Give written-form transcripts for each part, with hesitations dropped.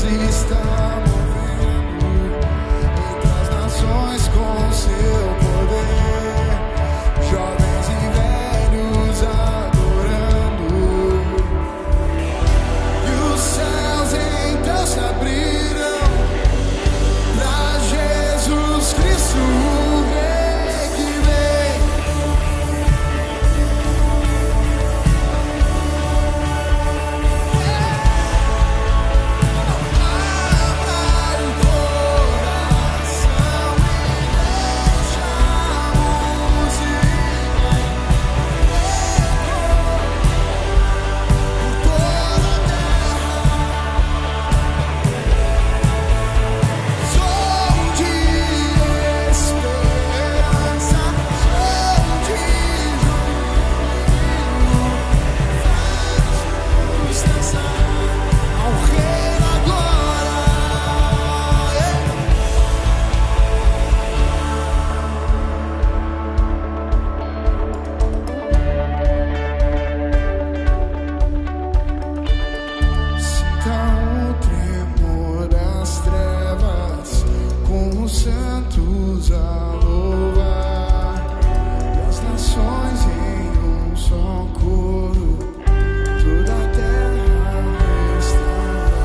está movendo entre as nações com seu poder, jovens e velhos adorando, e os céus então se abriram pra Jesus Cristo, o Rei que vem. Santos a louvar, e as nações em um só coro, toda a terra restaurar.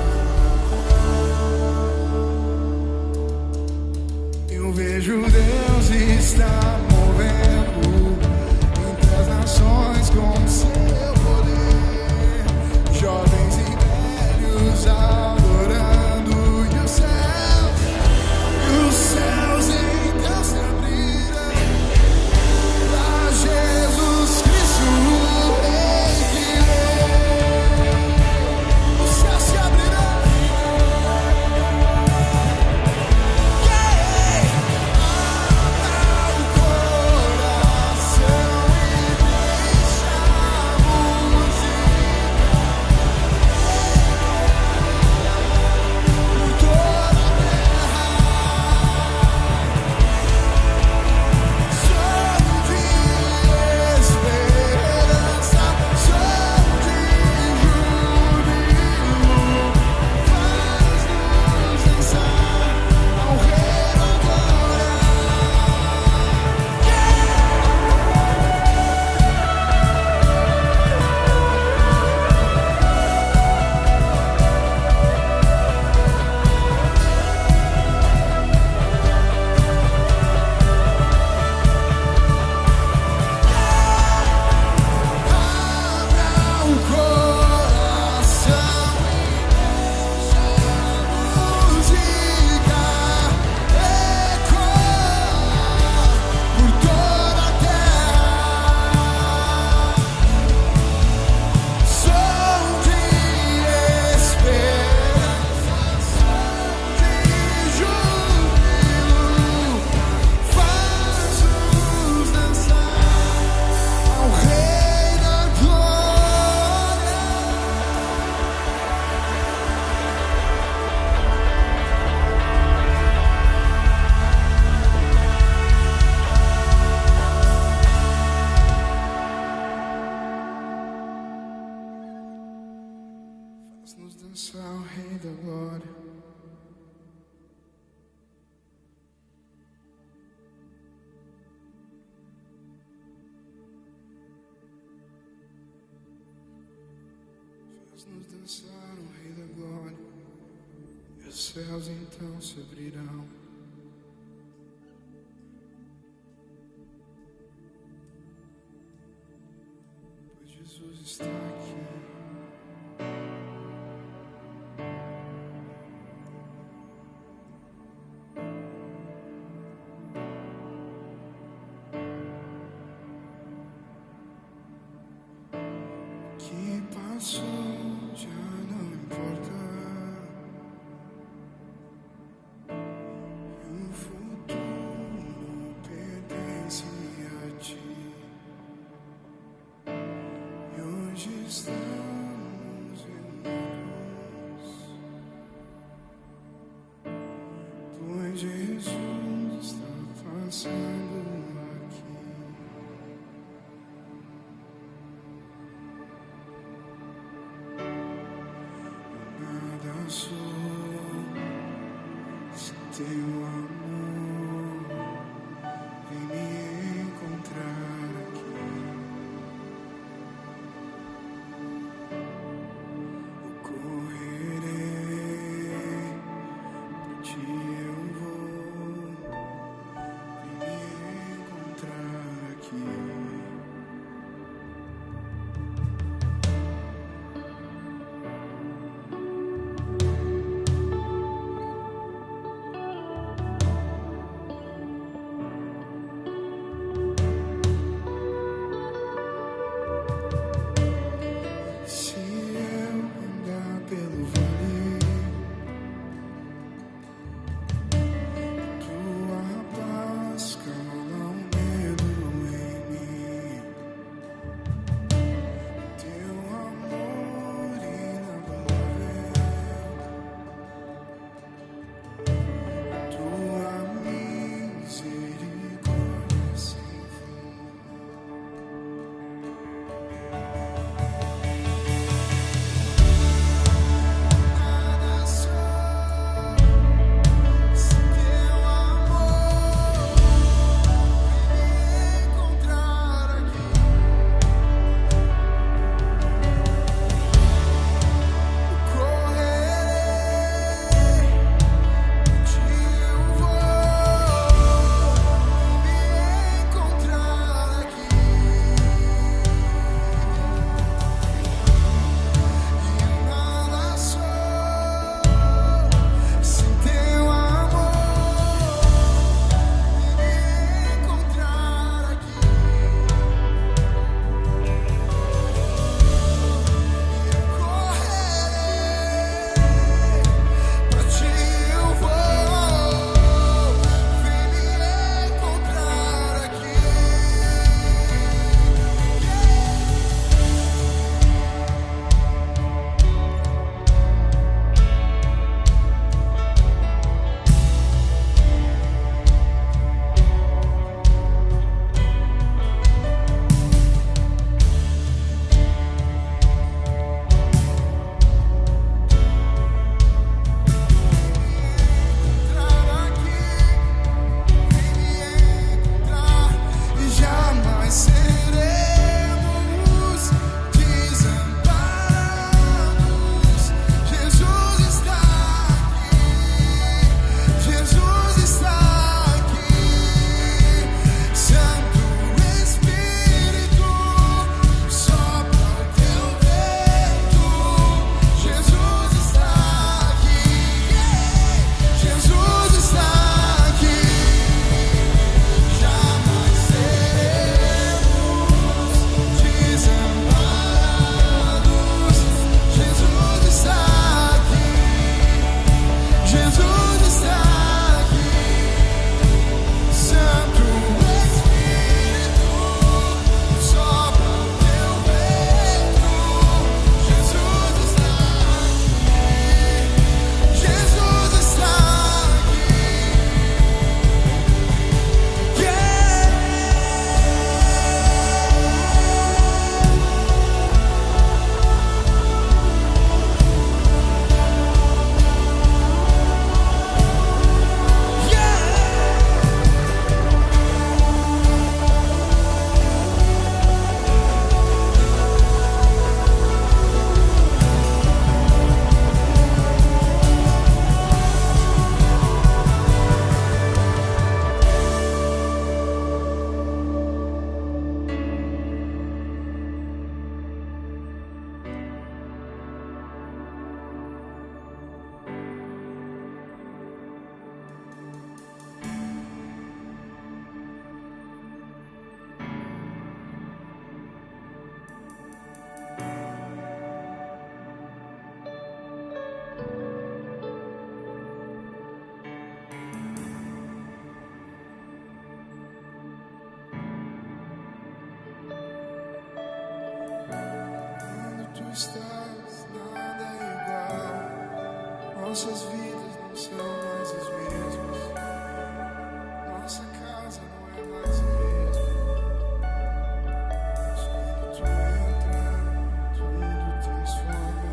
Eu vejo Deus está movendo entre as nações com seu poder, jovens e velhos adorando, e os céus então se abriram pra Jesus Cristo, o Rei que vem. Os céus se abrirão. Abra o coração e deixa a música por toda a terra. Som de esperança, som de júbilo, faz-nos dançar ao Rei da glória. Abra o coração e deixa a música ecoar por toda a terra. Som de esperança, som de júbilo, faz-nos dançar ao Rei da glória. Faz-nos dançar ao Rei da glória. Faz-nos dançar ao Rei da glória, e os céus então se abrirão. Pois Jesus está aqui. Que passou já não importa, e o futuro pertence a ti. E hoje estamos reunidos, pois Jesus está passando aqui. Nada sou. teu amor vem me encontrar aqui. Eu correrei, por ti eu vou, vem me encontrar aqui. estás, nada é igual. Nossas vidas não são mais as mesmas. Nossa casa não é mais a mesma. Mas quando tu entra, tudo transforma.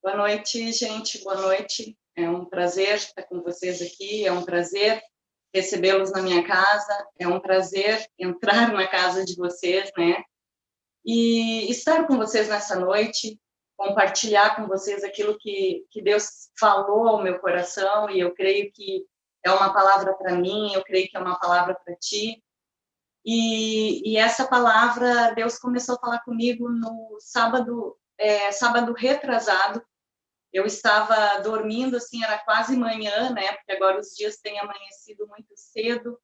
Boa noite, gente, boa noite. É um prazer estar com vocês aqui, é um prazer recebê-los na minha casa, é um prazer entrar na casa de vocês, né? E estar com vocês nessa noite, compartilhar com vocês aquilo que Deus falou ao meu coração, e eu creio que é uma palavra para mim, eu creio que é uma palavra para ti. E essa palavra, Deus começou a falar comigo no sábado retrasado. Eu estava dormindo, assim, era quase manhã, né, porque agora os dias têm amanhecido muito cedo,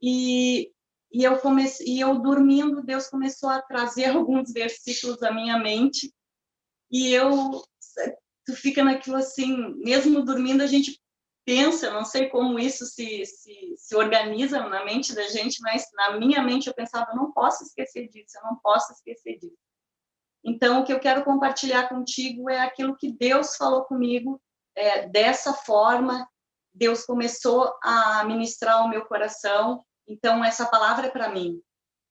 e eu dormindo, Deus começou a trazer alguns versículos à minha mente, e tu fica naquilo assim, mesmo dormindo a gente pensa, não sei como isso se organiza na mente da gente, mas na minha mente eu pensava, eu não posso esquecer disso, eu não posso esquecer disso. Então, o que eu quero compartilhar contigo é aquilo que Deus falou comigo, dessa forma, Deus começou a ministrar o meu coração, então essa palavra é para mim,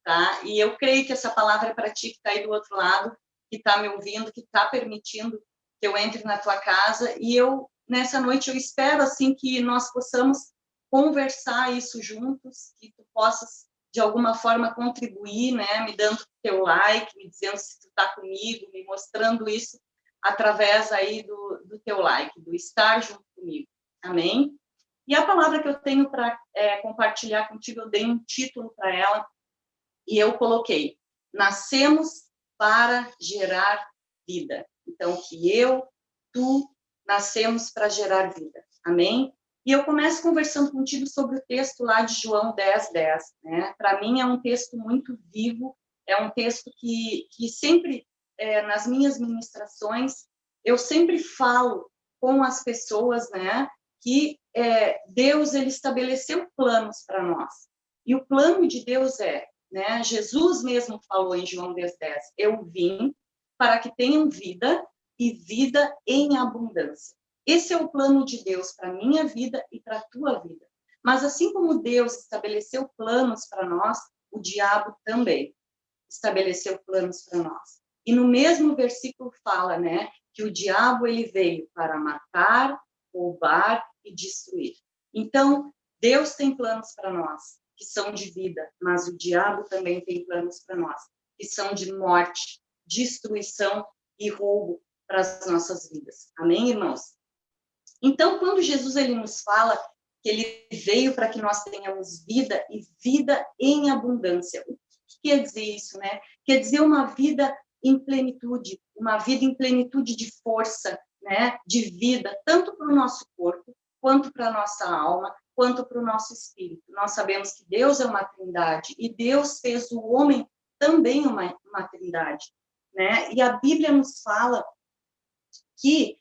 tá? E eu creio que essa palavra é para ti que está aí do outro lado, que está me ouvindo, que está permitindo que eu entre na tua casa, e eu nessa noite eu espero assim que nós possamos conversar isso juntos, que tu possas de alguma forma contribuir, né, me dando teu like, me dizendo se tu tá comigo, me mostrando isso através aí do teu like, do estar junto comigo. Amém? E a palavra que eu tenho para compartilhar contigo, eu dei um título para ela e eu coloquei: nascemos para gerar vida. Então, que eu, tu, nascemos para gerar vida. Amém? E eu começo conversando contigo sobre o texto lá de João 10:10, né? Para mim é um texto muito vivo, é um texto que sempre, nas minhas ministrações, eu sempre falo com as pessoas, né? Que Deus, ele estabeleceu planos para nós. E o plano de Deus né? Jesus mesmo falou em João 10:10, eu vim para que tenham vida e vida em abundância. Esse é o plano de Deus para a minha vida e para a tua vida. Mas assim como Deus estabeleceu planos para nós, o diabo também estabeleceu planos para nós. E no mesmo versículo fala, né, que o diabo ele veio para matar, roubar e destruir. Então, Deus tem planos para nós que são de vida, mas o diabo também tem planos para nós que são de morte, destruição e roubo para as nossas vidas. Amém, irmãos? Então, quando Jesus ele nos fala que ele veio para que nós tenhamos vida e vida em abundância, o que quer dizer isso, né? Quer dizer uma vida em plenitude, uma vida em plenitude de força, né? De vida, tanto para o nosso corpo, quanto para a nossa alma, quanto para o nosso espírito. Nós sabemos que Deus é uma trindade e Deus fez o homem também uma trindade, né? E a Bíblia nos fala que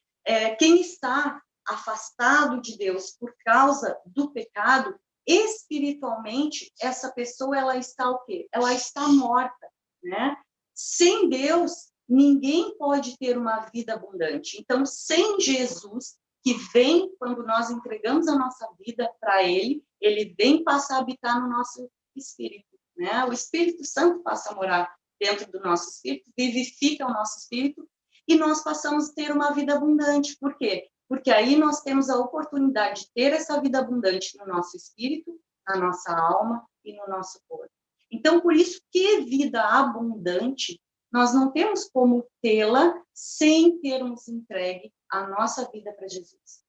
quem está afastado de Deus por causa do pecado, espiritualmente, essa pessoa, ela está o quê? Ela está morta, né? Sem Deus, ninguém pode ter uma vida abundante. Então, sem Jesus, que vem, quando nós entregamos a nossa vida para Ele, Ele vem passar a habitar no nosso espírito, né? O Espírito Santo passa a morar dentro do nosso espírito, vivifica o nosso espírito, e nós passamos a ter uma vida abundante. Por quê? Porque aí nós temos a oportunidade de ter essa vida abundante no nosso espírito, na nossa alma e no nosso corpo. Então, por isso que vida abundante, nós não temos como tê-la sem termos entregue a nossa vida para Jesus.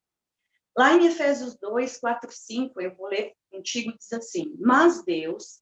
Lá em Efésios 2, 4, 5, eu vou ler contigo, diz assim: mas Deus,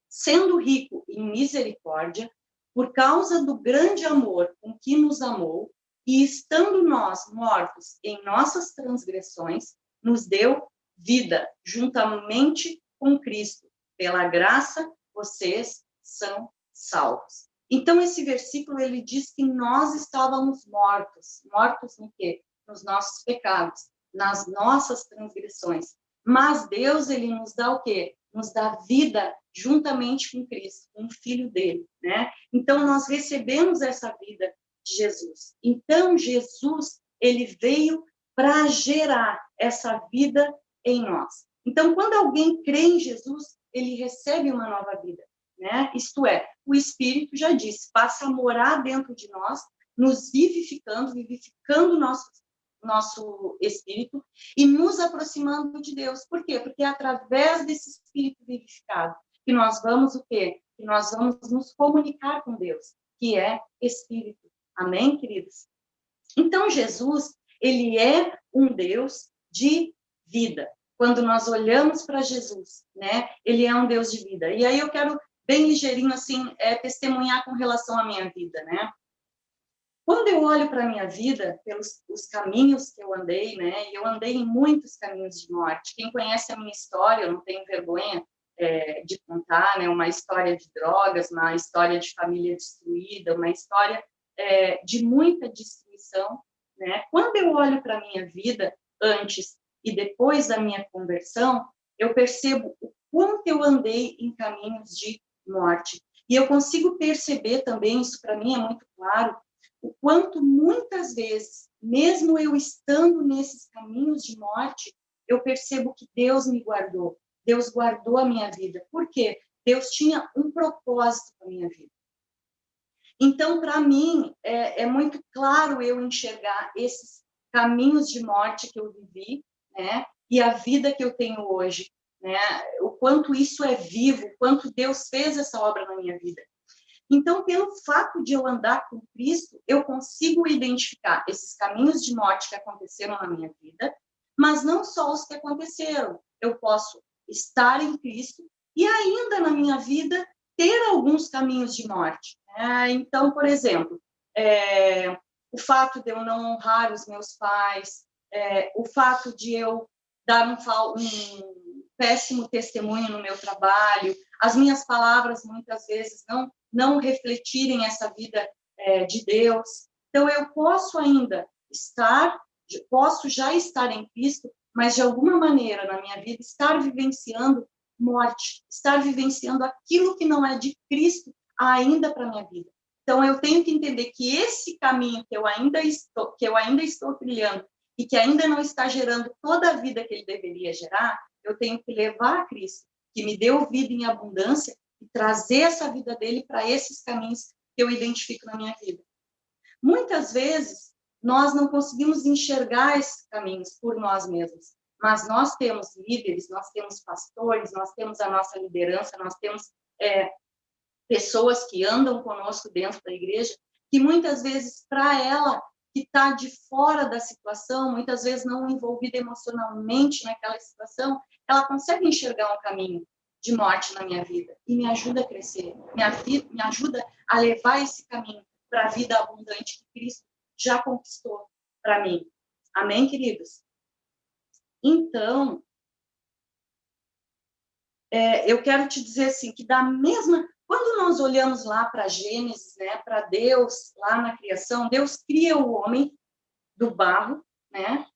sendo rico em misericórdia, por causa do grande amor com que nos amou, e estando nós mortos em nossas transgressões, nos deu vida juntamente com Cristo. Pela graça, vocês são salvos. Então, esse versículo, ele diz que nós estávamos mortos. Mortos no quê? Nos nossos pecados, nas nossas transgressões. Mas Deus, ele nos dá o quê? Nos dá vida juntamente com Cristo, com o Filho dele, né? Então, nós recebemos essa vida de Jesus. Então, Jesus, ele veio para gerar essa vida em nós. Então, quando alguém crê em Jesus, ele recebe uma nova vida, né? Isto é, o Espírito já disse, passa a morar dentro de nós, nos vivificando nosso espírito e nos aproximando de Deus. Por quê? Porque é através desse espírito vivificado que nós vamos o quê? Que nós vamos nos comunicar com Deus, que é espírito. Amém, queridos? Então, Jesus, ele é um Deus de vida. Quando nós olhamos para Jesus, né? Ele é um Deus de vida. E aí eu quero, bem ligeirinho, assim, testemunhar com relação à minha vida, né? Quando eu olho para a minha vida, pelos os caminhos que eu andei, né? E eu andei em muitos caminhos de morte. Quem conhece a minha história, eu não tenho vergonha de contar, né? Uma história de drogas, uma história de família destruída, uma história de muita destruição, né? Quando eu olho para a minha vida antes e depois da minha conversão, eu percebo o quanto eu andei em caminhos de morte. E eu consigo perceber também, isso para mim é muito claro, o quanto muitas vezes, mesmo eu estando nesses caminhos de morte, eu percebo que Deus me guardou. Deus guardou a minha vida. Por quê? Deus tinha um propósito para a minha vida. Então, para mim, é muito claro eu enxergar esses caminhos de morte que eu vivi, né? E a vida que eu tenho hoje, né? O quanto isso é vivo, o quanto Deus fez essa obra na minha vida. Então, pelo fato de eu andar com Cristo, eu consigo identificar esses caminhos de morte que aconteceram na minha vida, mas não só os que aconteceram. Eu posso estar em Cristo e ainda na minha vida ter alguns caminhos de morte, né? Então, por exemplo, o fato de eu não honrar os meus pais, o fato de eu dar um péssimo testemunho no meu trabalho, as minhas palavras muitas vezes não refletirem essa vida de Deus. Então, eu posso ainda posso já estar em Cristo, mas de alguma maneira na minha vida estar vivenciando morte, estar vivenciando aquilo que não é de Cristo ainda para minha vida. Então, eu tenho que entender que esse caminho que eu ainda estou trilhando e que ainda não está gerando toda a vida que ele deveria gerar, eu tenho que levar a Cristo, que me deu vida em abundância, e trazer essa vida dele para esses caminhos que eu identifico na minha vida. Muitas vezes, nós não conseguimos enxergar esses caminhos por nós mesmos, mas nós temos líderes, nós temos pastores, nós temos a nossa liderança, nós temos pessoas que andam conosco dentro da igreja, que muitas vezes, para ela, que está de fora da situação, muitas vezes não envolvida emocionalmente naquela situação, ela consegue enxergar um caminho de morte na minha vida e me ajuda a crescer, me ajuda a levar esse caminho para a vida abundante que Cristo já conquistou para mim. Amém, queridos? Então, eu quero te dizer assim, que quando nós olhamos lá para Gênesis, né, para Deus, lá na criação, Deus cria o homem do barro, né,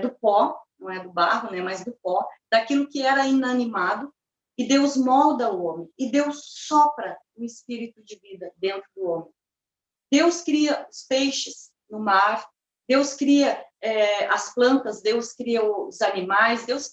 do pó, não é do barro, né, mas do pó, daquilo que era inanimado, e Deus molda o homem, e Deus sopra o espírito de vida dentro do homem. Deus cria os peixes no mar, Deus cria as plantas, Deus cria os animais, Deus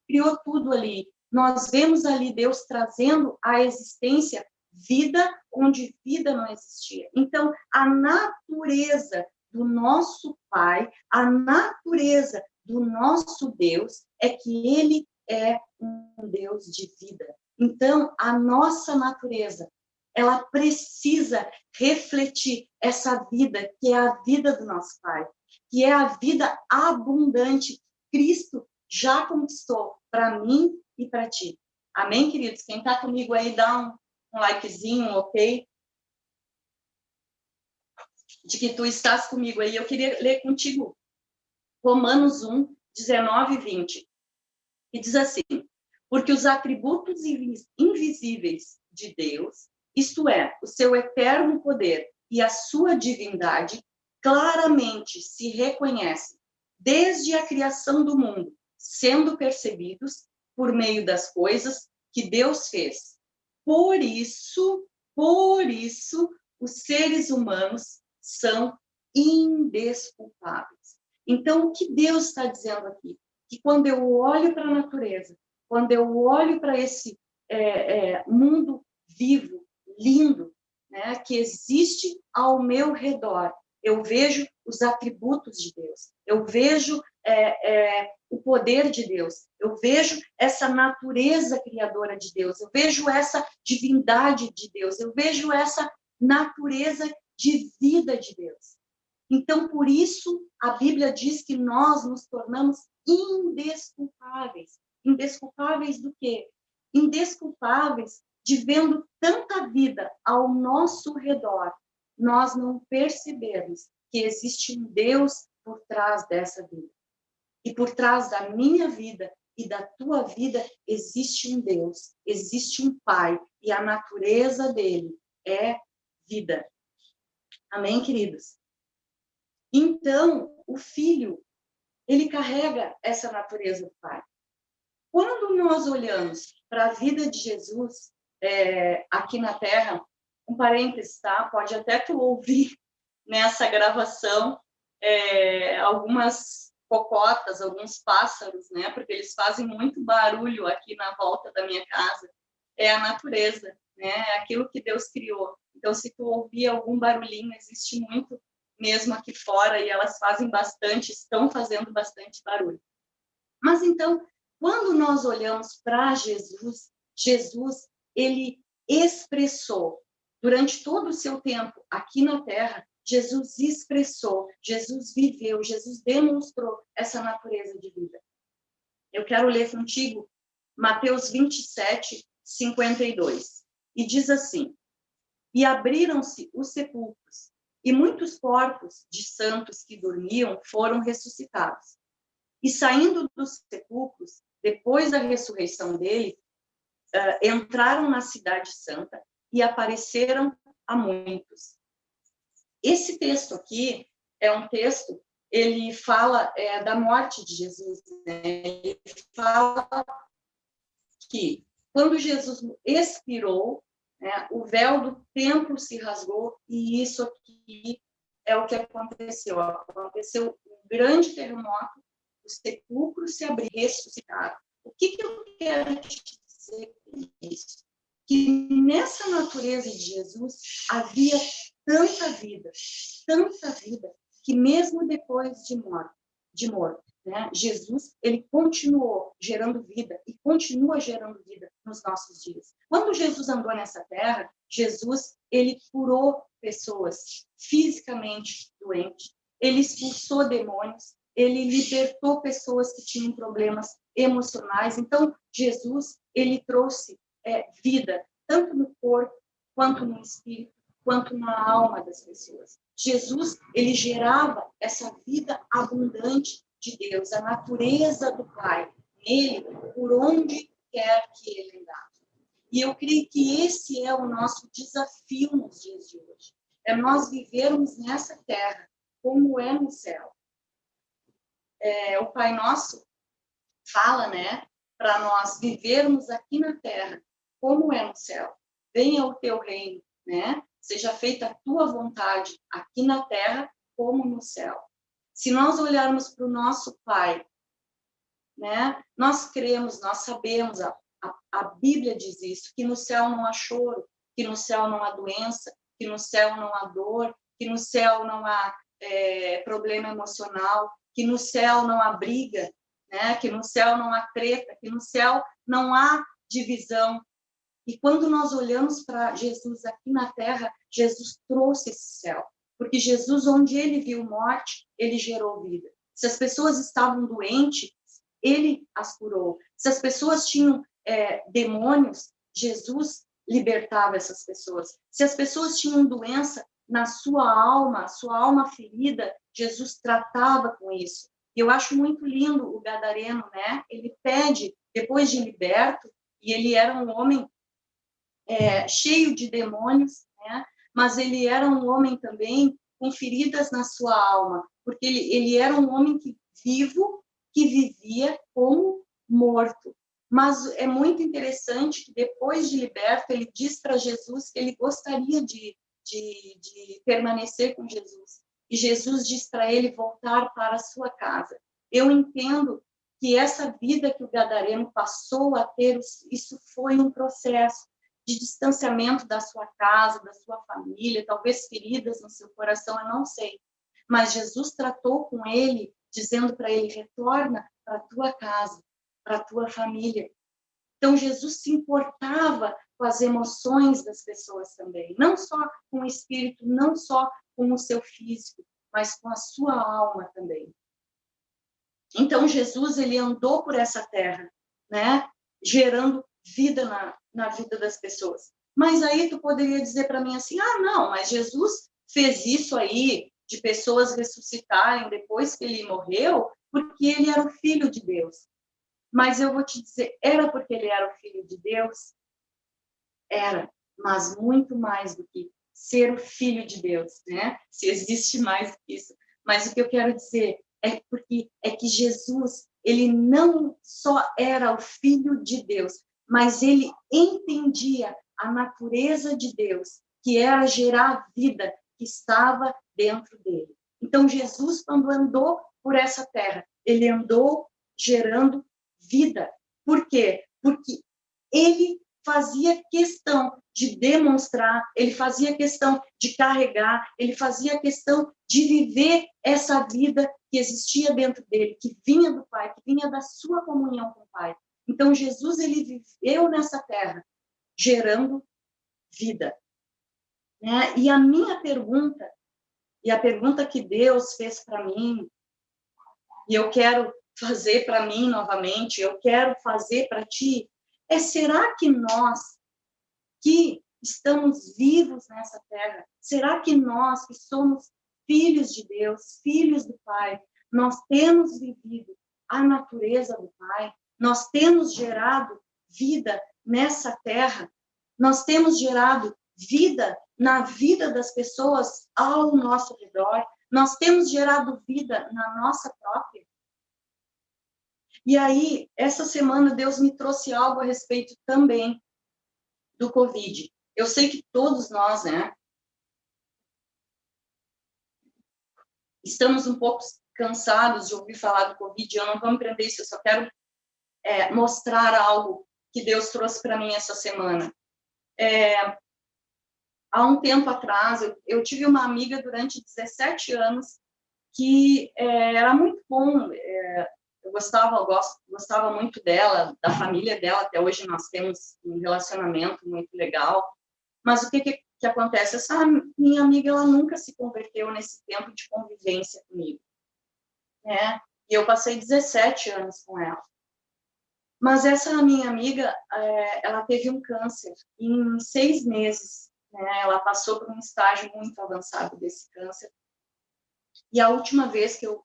criou tudo ali. Nós vemos ali Deus trazendo à existência vida onde vida não existia. Então, a natureza do nosso Pai, a natureza do nosso Deus é que Ele é um Deus de vida. Então, a nossa natureza, ela precisa refletir essa vida, que é a vida do nosso Pai, que é a vida abundante que Cristo já conquistou para mim e para ti. Amém, queridos? Quem está comigo aí, dá um likezinho, um ok? De que tu estás comigo aí. Eu queria ler contigo Romanos 1, 19 e 20. E diz assim: porque os atributos invisíveis de Deus, isto é, o seu eterno poder e a sua divindade, claramente se reconhecem desde a criação do mundo, sendo percebidos por meio das coisas que Deus fez. Por isso, os seres humanos são indesculpáveis. Então, o que Deus está dizendo aqui? Que quando eu olho para a natureza, quando eu olho para esse mundo vivo, lindo, né, que existe ao meu redor, eu vejo os atributos de Deus, eu vejo o poder de Deus, eu vejo essa natureza criadora de Deus, eu vejo essa divindade de Deus, eu vejo essa natureza de vida de Deus. Então, por isso, a Bíblia diz que nós nos tornamos indesculpáveis. Indesculpáveis do quê? Indesculpáveis de vendo tanta vida ao nosso redor, nós não percebermos que existe um Deus por trás dessa vida. E por trás da minha vida e da tua vida existe um Deus, existe um Pai, e a natureza dele é vida. Amém, queridos? Então, o Filho, ele carrega essa natureza do Pai. Quando nós olhamos para a vida de Jesus aqui na Terra, um parênteses, tá? Pode até tu ouvir nessa gravação algumas cocotas, alguns pássaros, né? Porque eles fazem muito barulho aqui na volta da minha casa. É a natureza, né? É aquilo que Deus criou. Então, se tu ouvir algum barulhinho, existe mesmo aqui fora, e elas fazem bastante, estão fazendo bastante barulho. Mas então, quando nós olhamos para Jesus, Jesus, ele expressou, durante todo o seu tempo aqui na Terra, Jesus expressou, Jesus viveu, Jesus demonstrou essa natureza de vida. Eu quero ler contigo Mateus 27, 52. E diz assim: E abriram-se os sepulcros, e muitos corpos de santos que dormiam foram ressuscitados. E saindo dos sepulcros, depois da ressurreição dele, entraram na cidade santa e apareceram a muitos. Esse texto aqui é um texto, ele fala da morte de Jesus, né? Ele fala que quando Jesus expirou, né, o véu do templo se rasgou, e isso aqui é o que aconteceu. Aconteceu um grande terremoto, os sepulcros se abriram e ressuscitaram. O que eu quero te dizer com isso? Que nessa natureza de Jesus havia tanta vida, que mesmo depois de morto, né, Jesus, ele continuou gerando vida e continua gerando vida nos nossos dias. Quando Jesus andou nessa terra, Jesus, ele curou pessoas fisicamente doentes, ele expulsou demônios, ele libertou pessoas que tinham problemas emocionais. Então, Jesus, ele trouxe vida, tanto no corpo, quanto no espírito, quanto na alma das pessoas. Jesus, ele gerava essa vida abundante de Deus, a natureza do Pai, nele, por onde quer que ele andava. E eu creio que esse é o nosso desafio nos dias de hoje. É nós vivermos nessa terra como é no céu. O Pai Nosso fala, né, para nós vivermos aqui na terra como é no céu. Venha o teu reino, né? Seja feita a tua vontade aqui na terra como no céu. Se nós olharmos para o nosso Pai, né, nós cremos, nós sabemos, a Bíblia diz isso, que no céu não há choro, que no céu não há doença, que no céu não há dor, que no céu não há problema emocional, que no céu não há briga, né, que no céu não há treta, que no céu não há divisão. E quando nós olhamos para Jesus aqui na terra, Jesus trouxe esse céu. Porque Jesus, onde ele viu morte, ele gerou vida. Se as pessoas estavam doentes, ele as curou. Se as pessoas tinham demônios, Jesus libertava essas pessoas. Se as pessoas tinham doença na sua alma ferida, Jesus tratava com isso. E eu acho muito lindo o gadareno, né? Ele pede, depois de liberto, e ele era um homem cheio de demônios, né? Mas ele era um homem também com feridas na sua alma, porque ele era um homem vivo, que vivia como morto. Mas é muito interessante que depois de liberto, ele diz para Jesus que ele gostaria de permanecer com Jesus. E Jesus diz para ele voltar para a sua casa. Eu entendo que essa vida que o gadareno passou a ter, isso foi um processo de distanciamento da sua casa, da sua família, talvez feridas no seu coração, eu não sei. Mas Jesus tratou com ele, dizendo para ele, retorna para a tua casa, para a tua família. Então, Jesus se importava com as emoções das pessoas também, não só com o espírito, não só com o seu físico, mas com a sua alma também. Então, Jesus, ele andou por essa terra, né, gerando vida na vida das pessoas. Mas aí tu poderia dizer para mim assim, não, mas Jesus fez isso aí, de pessoas ressuscitarem depois que ele morreu, porque ele era o Filho de Deus. Mas eu vou te dizer, era porque ele era o Filho de Deus? Era, mas muito mais do que ser o Filho de Deus, né? Se existe mais do que isso. Mas o que eu quero dizer é que Jesus, ele não só era o Filho de Deus, mas ele entendia a natureza de Deus, que era gerar a vida que estava dentro dele. Então, Jesus, quando andou por essa terra, ele andou gerando vida. Por quê? Porque ele fazia questão de demonstrar, ele fazia questão de carregar, ele fazia questão de viver essa vida que existia dentro dele, que vinha do Pai, que vinha da sua comunhão com o Pai. Então, Jesus, ele viveu nessa terra, gerando vida. Né? E a minha pergunta, e a pergunta que Deus fez para mim, e eu quero fazer para mim novamente, eu quero fazer para ti, será que nós que estamos vivos nessa terra, será que nós que somos filhos de Deus, filhos do Pai, nós temos vivido a natureza do Pai, nós temos gerado vida nessa terra, nós temos gerado vida na vida das pessoas ao nosso redor, nós temos gerado vida na nossa própria. E aí, essa semana, Deus me trouxe algo a respeito também do Covid. Eu sei que todos nós, né, estamos um pouco cansados de ouvir falar do Covid. Eu não vou me prender isso, eu só quero mostrar algo que Deus trouxe para mim essa semana. Há um tempo atrás, eu tive uma amiga durante 17 anos que era muito bom. Eu gostava muito dela, da família dela. Até hoje nós temos um relacionamento muito legal. Mas o que acontece? Essa minha amiga, ela nunca se converteu nesse tempo de convivência comigo, né? E eu passei 17 anos com ela. Mas essa minha amiga, ela teve um câncer em 6 meses, né? Ela passou por um estágio muito avançado desse câncer. E a última vez que eu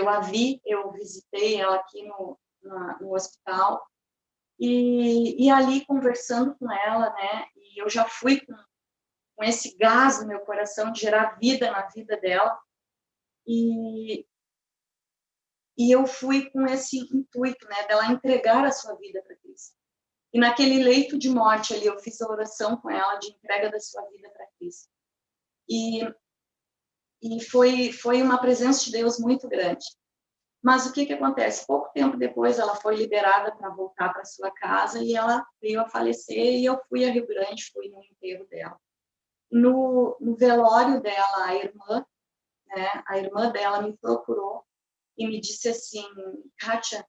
a vi, eu visitei ela aqui no hospital, e ali conversando com ela, né, e eu já fui com esse gás no meu coração de gerar vida na vida dela, e eu fui com esse intuito, né, dela entregar a sua vida para Cristo. E naquele leito de morte ali, eu fiz a oração com ela de entrega da sua vida para Cristo. E foi uma presença de Deus muito grande. Mas o que acontece? Pouco tempo depois, ela foi liberada para voltar para sua casa e ela veio a falecer, e eu fui a Rio Grande, fui no enterro dela. No velório dela, a irmã dela me procurou e me disse assim: Kátia,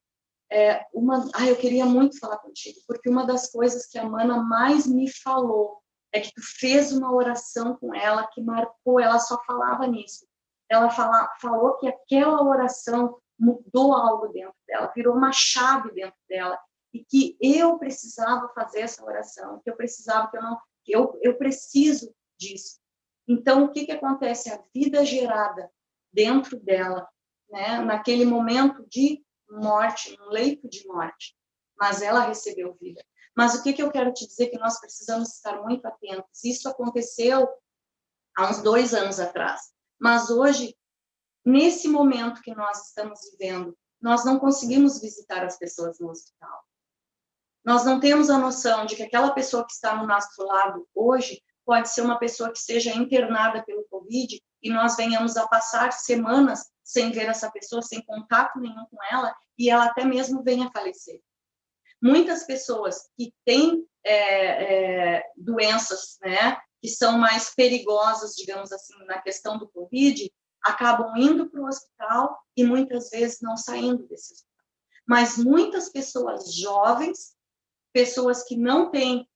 eu queria muito falar contigo, porque uma das coisas que a Mana mais me falou é que tu fez uma oração com ela que marcou, ela só falava nisso. Ela falou que aquela oração mudou algo dentro dela, virou uma chave dentro dela, e que eu precisava fazer essa oração, que eu precisava, eu preciso disso. Então, o que acontece? A vida gerada dentro dela, né, naquele momento de morte, no leito de morte, mas ela recebeu vida. Mas o que eu quero te dizer? Que nós precisamos estar muito atentos. Isso aconteceu há uns 2 anos atrás, mas hoje, nesse momento que nós estamos vivendo, nós não conseguimos visitar as pessoas no hospital. Nós não temos a noção de que aquela pessoa que está no nosso lado hoje pode ser uma pessoa que seja internada pelo Covid e nós venhamos a passar semanas sem ver essa pessoa, sem contato nenhum com ela, e ela até mesmo venha a falecer. Muitas pessoas que têm doenças, né, que são mais perigosas, digamos assim, na questão do Covid, acabam indo para o hospital e muitas vezes não saindo desse hospital. Mas muitas pessoas jovens, pessoas que não têm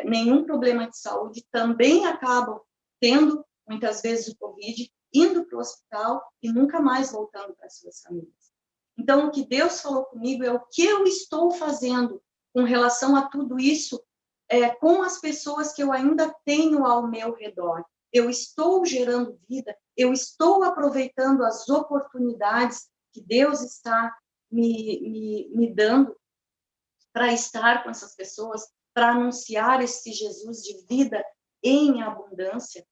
nenhum problema de saúde, também acabam tendo, muitas vezes, o Covid, indo para o hospital e nunca mais voltando para suas famílias. Então, o que Deus falou comigo é o que eu estou fazendo com relação a tudo isso, com as pessoas que eu ainda tenho ao meu redor. Eu estou gerando vida, eu estou aproveitando as oportunidades que Deus está me dando para estar com essas pessoas, para anunciar esse Jesus de vida em abundância.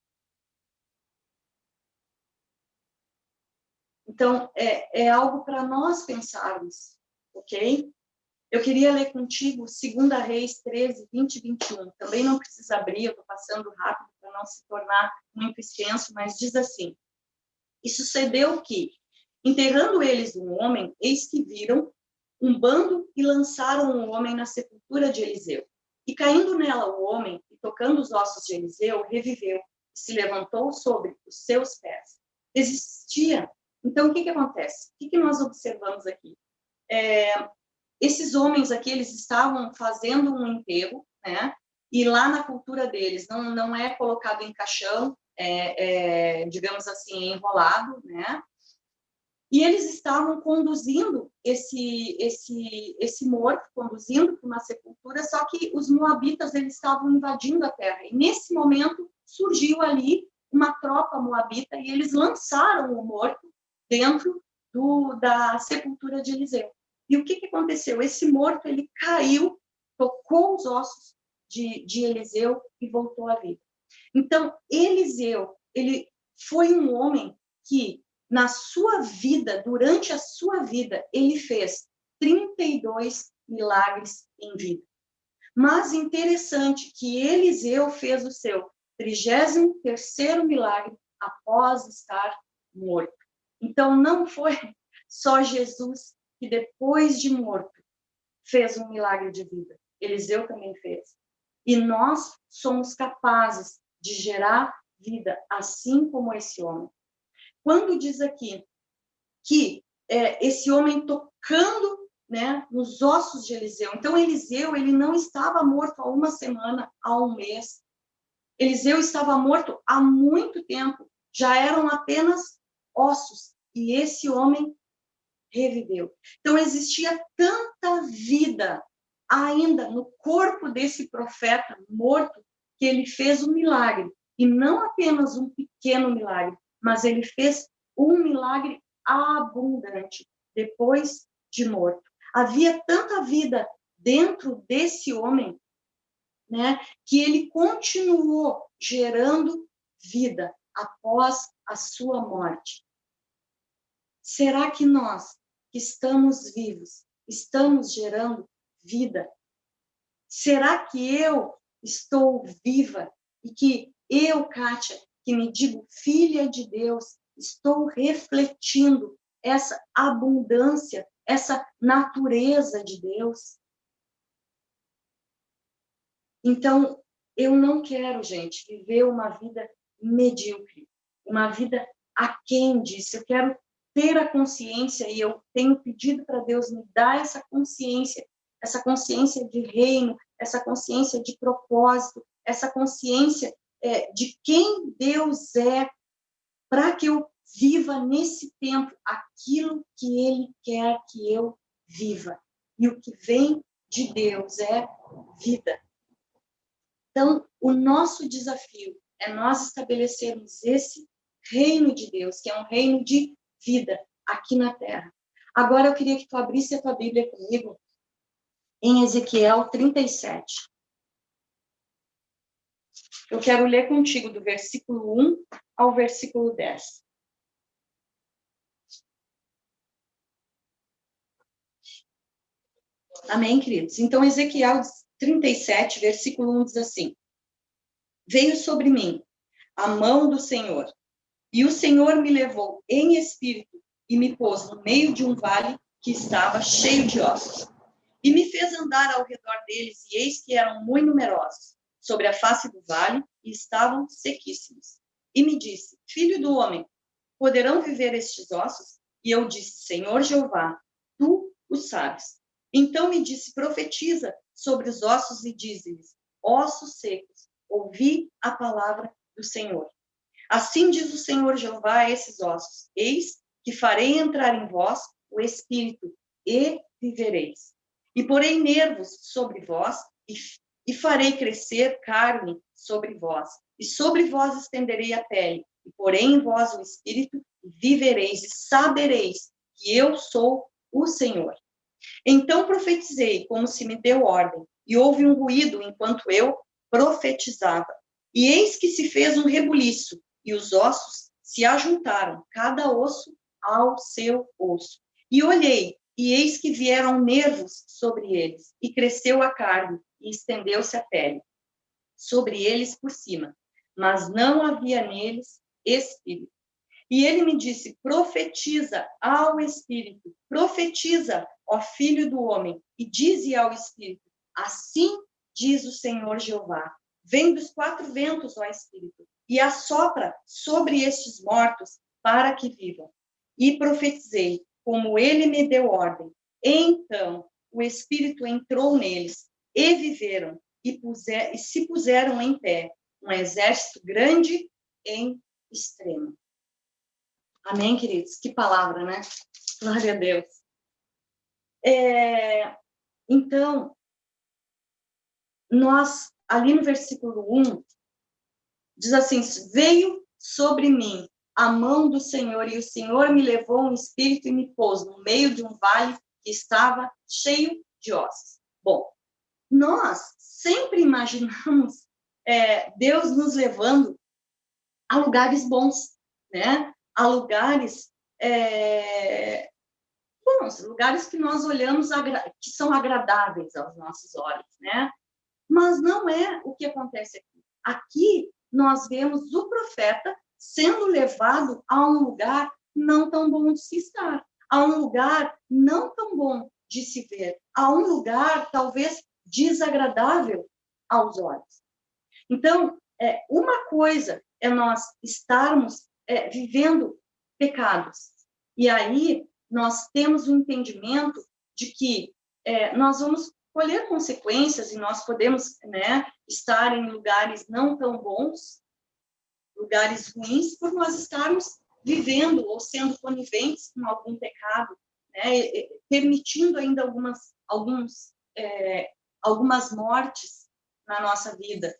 Então, é algo para nós pensarmos, ok? Eu queria ler contigo 2 Reis 13, 20 e 21. Também não precisa abrir, eu estou passando rápido para não se tornar muito extenso, mas diz assim: E sucedeu que, enterrando eles um homem, eis que viram um bando e lançaram o homem na sepultura de Eliseu. E caindo nela o homem, e tocando os ossos de Eliseu, reviveu, e se levantou sobre os seus pés. Existia. Então, o que acontece? O que nós observamos aqui? Esses homens aqui, eles estavam fazendo um enterro, né? E lá na cultura deles, não é colocado em caixão, digamos assim, enrolado, né? E eles estavam conduzindo esse morto, conduzindo para uma sepultura, só que os moabitas, eles estavam invadindo a terra. E nesse momento surgiu ali uma tropa moabita e eles lançaram o morto dentro da sepultura de Eliseu. E o que aconteceu? Esse morto, ele caiu, tocou os ossos de Eliseu e voltou à vida. Então, Eliseu, ele foi um homem que, na sua vida, durante a sua vida, ele fez 32 milagres em vida. Mas interessante que Eliseu fez o seu 33º milagre após estar morto. Então, não foi só Jesus que, depois de morto, fez um milagre de vida. Eliseu também fez. E nós somos capazes de gerar vida, assim como esse homem. Quando diz aqui que esse homem tocando, né, nos ossos de Eliseu. Então, Eliseu, ele não estava morto há uma semana, há um mês. Eliseu estava morto há muito tempo. Já eram apenas ossos. E esse homem reviveu. Então, existia tanta vida ainda no corpo desse profeta morto que ele fez um milagre. E não apenas um pequeno milagre, mas ele fez um milagre abundante depois de morto. Havia tanta vida dentro desse homem, né, que ele continuou gerando vida após a sua morte. Será que nós, que estamos vivos, estamos gerando vida? Será que eu estou viva e que eu, Kátia, que me digo filha de Deus, estou refletindo essa abundância, essa natureza de Deus? Então, eu não quero, gente, viver uma vida medíocre, uma vida aquém disso. Eu quero ter a consciência, e eu tenho pedido para Deus me dar essa consciência de reino, essa consciência de propósito, essa consciência de quem Deus é, para que eu viva nesse tempo aquilo que Ele quer que eu viva. E o que vem de Deus é vida. Então, o nosso desafio é nós estabelecermos esse reino de Deus, que é um reino de vida aqui na Terra. Agora, eu queria que tu abrisse a tua Bíblia comigo em Ezequiel 37. Eu quero ler contigo do versículo 1 ao versículo 10. Amém, queridos? Então, Ezequiel 37, versículo 1 diz assim: Veio sobre mim a mão do Senhor, e o Senhor me levou em espírito e me pôs no meio de um vale que estava cheio de ossos. E me fez andar ao redor deles, e eis que eram muito numerosos, sobre a face do vale, e estavam sequíssimos. E me disse: Filho do homem, poderão viver estes ossos? E eu disse: Senhor Jeová, tu o sabes. Então me disse: Profetiza sobre os ossos e dize-lhes: Ossos secos, ouvi a palavra do Senhor. Assim diz o Senhor Jeová a esses ossos: Eis que farei entrar em vós o Espírito, e vivereis. E porei nervos sobre vós, e farei crescer carne sobre vós. E sobre vós estenderei a pele, e porei em vós o Espírito, e vivereis, e sabereis que eu sou o Senhor. Então profetizei, como se me deu ordem, e houve um ruído enquanto eu profetizava. E eis que se fez um rebuliço, e os ossos se ajuntaram, cada osso ao seu osso. E olhei, e eis que vieram nervos sobre eles, e cresceu a carne, e estendeu-se a pele sobre eles por cima, mas não havia neles espírito. E ele me disse: Profetiza ao Espírito, profetiza, ó filho do homem, e dize ao Espírito: Assim diz o Senhor Jeová. Vem dos quatro ventos, ó Espírito, e assopra sobre estes mortos para que vivam. E profetizei, como ele me deu ordem. Então o Espírito entrou neles, e viveram, e se puseram em pé, um exército grande em extremo. Amém, queridos? Que palavra, né? Glória a Deus. Então, nós, ali no versículo 1, diz assim, veio sobre mim a mão do Senhor, e o Senhor me levou um espírito e me pôs no meio de um vale que estava cheio de ossos. Bom, nós sempre imaginamos Deus nos levando a lugares bons, né? A lugares bons, lugares que nós olhamos que são agradáveis aos nossos olhos, né? Mas não é o que acontece aqui. Aqui nós vemos o profeta sendo levado a um lugar não tão bom de se estar, a um lugar não tão bom de se ver, a um lugar talvez desagradável aos olhos. Então, uma coisa é nós estarmos vivendo pecados, e aí nós temos um entendimento de que nós vamos colher consequências e nós podemos, né, estar em lugares não tão bons, lugares ruins, por nós estarmos vivendo ou sendo coniventes com algum pecado, né, permitindo ainda algumas mortes na nossa vida,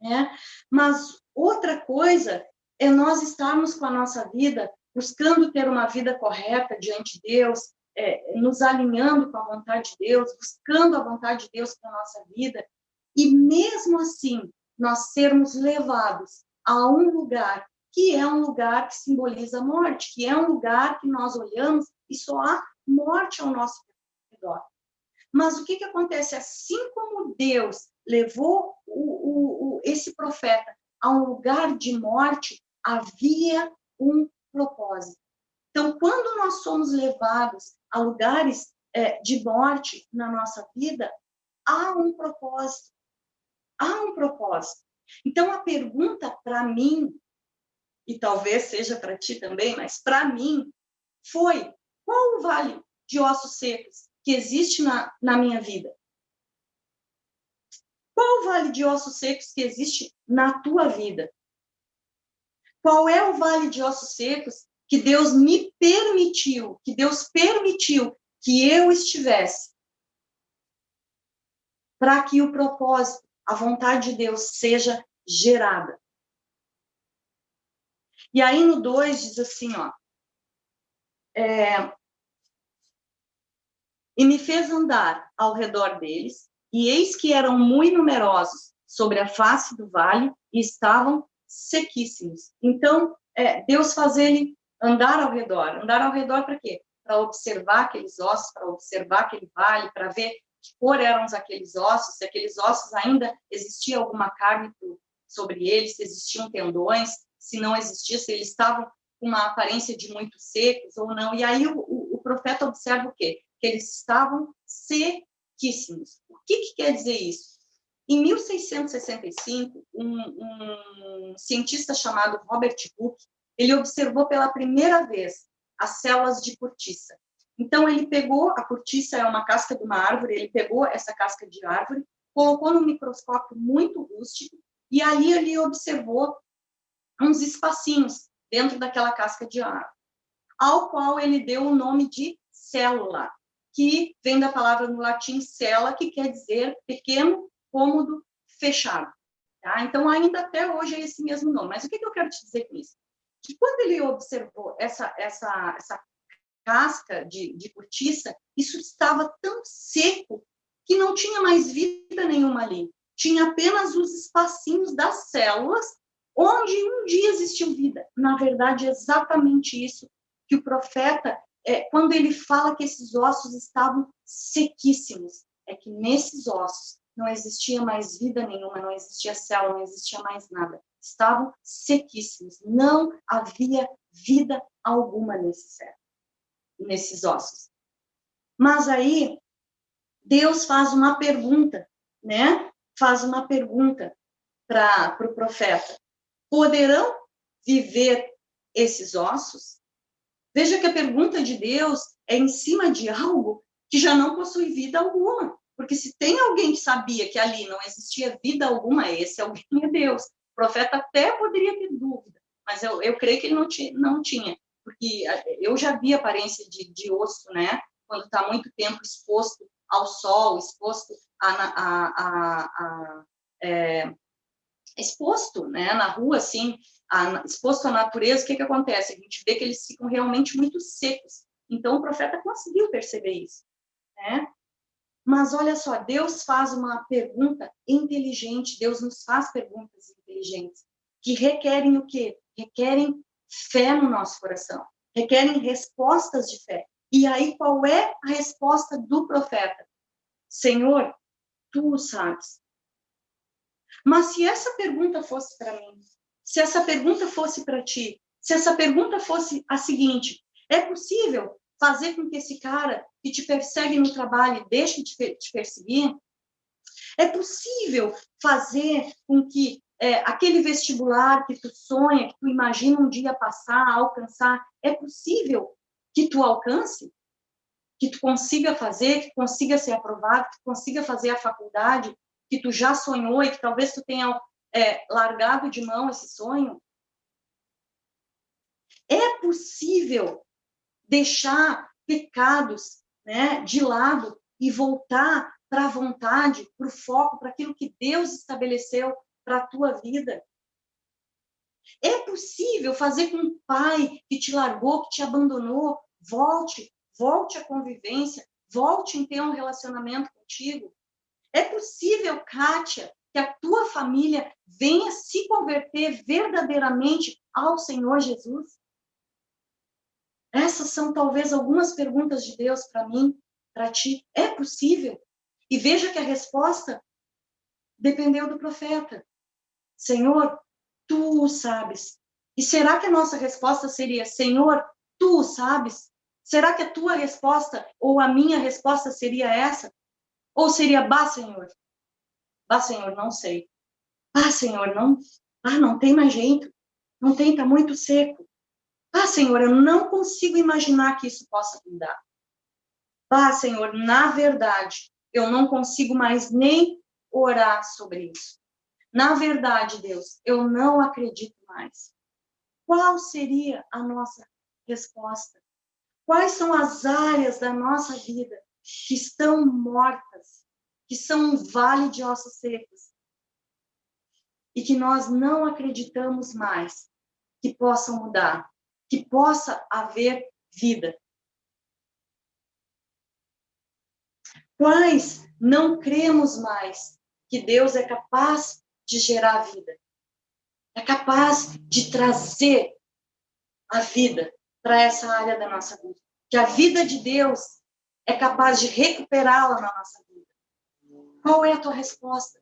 né? Mas outra coisa é nós estarmos com a nossa vida buscando ter uma vida correta diante de Deus, nos alinhando com a vontade de Deus, buscando a vontade de Deus para a nossa vida, e mesmo assim nós sermos levados a um lugar que é um lugar que simboliza a morte, que é um lugar que nós olhamos e só há morte ao nosso redor. Mas o que acontece? Assim como Deus levou esse profeta a um lugar de morte, havia um propósito. Então, quando nós somos levados a lugares de morte na nossa vida, há um propósito. Há um propósito. Então, a pergunta para mim, e talvez seja para ti também, mas para mim, foi: qual o vale de ossos secos que existe na minha vida? Qual o vale de ossos secos que existe na tua vida? Qual é o vale de ossos secos que Deus me permitiu, que Deus permitiu que eu estivesse, para que o propósito, a vontade de Deus seja gerada? E aí no 2 diz assim, ó, e me fez andar ao redor deles, e eis que eram muito numerosos sobre a face do vale, e estavam sequíssimos. Então, Deus faz ele andar ao redor para quê? Para observar aqueles ossos, para observar aquele vale, para ver que cor eram aqueles ossos, se aqueles ossos ainda existia alguma carne sobre eles, se existiam tendões, se não existia, se eles estavam com uma aparência de muito secos ou não. E aí o profeta observa o quê? Que eles estavam sequíssimos. O que quer dizer isso? Em 1665, um cientista chamado Robert Hooke, ele observou pela primeira vez as células de cortiça. Então, ele pegou, a cortiça é uma casca de uma árvore, ele pegou essa casca de árvore, colocou num microscópio muito rústico, e ali ele observou uns espacinhos dentro daquela casca de árvore, ao qual ele deu o nome de célula, que vem da palavra no latim cella, que quer dizer pequeno cômodo fechado. Tá? Então, ainda até hoje é esse mesmo nome. Mas o que eu quero te dizer com isso? Que quando ele observou essa casca de cortiça, isso estava tão seco que não tinha mais vida nenhuma ali. Tinha apenas os espacinhos das células onde um dia existiu vida. Na verdade, é exatamente isso que o profeta, quando ele fala que esses ossos estavam sequíssimos, é que nesses ossos não existia mais vida nenhuma, não existia célula, não existia mais nada. Estavam sequíssimos, não havia vida alguma nesses ossos. Mas aí, Deus faz uma pergunta né, faz uma pergunta para o profeta: poderão viver esses ossos? Veja que a pergunta de Deus é em cima de algo que já não possui vida alguma. Porque se tem alguém que sabia que ali não existia vida alguma, esse alguém é Deus. O profeta até poderia ter dúvida, mas eu creio que ele não tinha. Porque eu já vi aparência de osso, né? Quando está muito tempo exposto ao sol, exposto exposto, né, na rua, assim, exposto à natureza, o que acontece? A gente vê que eles ficam realmente muito secos. Então, o profeta conseguiu perceber isso, né? Mas, olha só, Deus faz uma pergunta inteligente, Deus nos faz perguntas inteligentes, que requerem o quê? Requerem fé no nosso coração, requerem respostas de fé. E aí, qual é a resposta do profeta? Senhor, tu o sabes. Mas se essa pergunta fosse para mim, se essa pergunta fosse para ti, se essa pergunta fosse a seguinte: é possível fazer com que esse cara que te persegue no trabalho deixe de te perseguir? É possível fazer com que aquele vestibular que tu sonha, que tu imagina um dia passar, alcançar, é possível que tu alcance? Que tu consiga fazer, que tu consiga ser aprovado, que tu consiga fazer a faculdade que tu já sonhou e que talvez tu tenha largado de mão esse sonho? É possível deixar pecados, né, de lado e voltar para a vontade, para o foco, para aquilo que Deus estabeleceu para a tua vida? É possível fazer com que um pai que te largou, que te abandonou, volte à convivência, volte em ter um relacionamento contigo? É possível, Kátia, que a tua família venha se converter verdadeiramente ao Senhor Jesus? Essas são talvez algumas perguntas de Deus para mim, para ti. É possível? E veja que a resposta dependeu do profeta. Senhor, tu o sabes. E será que a nossa resposta seria: Senhor, tu o sabes? Será que a tua resposta ou a minha resposta seria essa? Ou seria: bah, Senhor, não sei. Ah, Senhor, não tem mais jeito. Não tem, tá muito seco. Ah, Senhor, eu não consigo imaginar que isso possa mudar. Ah, Senhor, na verdade, eu não consigo mais nem orar sobre isso. Na verdade, Deus, eu não acredito mais. Qual seria a nossa resposta? Quais são as áreas da nossa vida que estão mortas, que são um vale de ossos secos, e que nós não acreditamos mais que possam mudar, que possa haver vida? Quais não cremos mais que Deus é capaz de gerar vida, é capaz de trazer a vida para essa área da nossa vida, que a vida de Deus é capaz de recuperá-la na nossa vida? Qual é a tua resposta?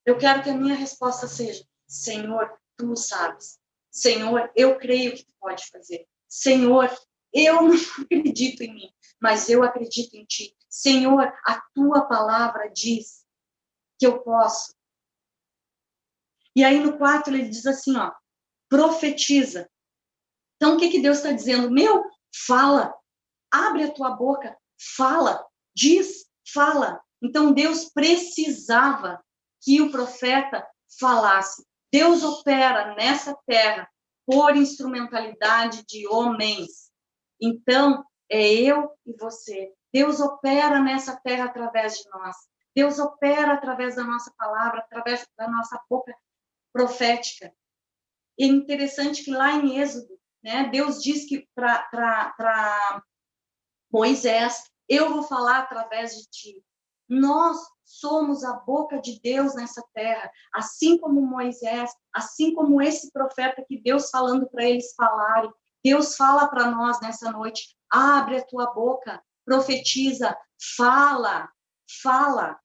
Eu quero que a minha resposta seja: Senhor, tu o sabes. Senhor, eu creio que tu pode fazer. Senhor, eu não acredito em mim, mas eu acredito em ti. Senhor, a tua palavra diz que eu posso. E aí no 4 ele diz assim, ó: profetiza. Então o que Deus está dizendo? Meu, fala, abre a tua boca, fala, diz, fala. Então Deus precisava que o profeta falasse. Deus opera nessa terra por instrumentalidade de homens. Então, é eu e você. Deus opera nessa terra através de nós. Deus opera através da nossa palavra, através da nossa boca profética. E é interessante que lá em Êxodo, né, Deus diz que para Moisés: eu vou falar através de ti. Nós somos a boca de Deus nessa terra, assim como Moisés, assim como esse profeta que Deus falando para eles falarem. Deus fala para nós nessa noite: abre a tua boca, profetiza, fala, fala.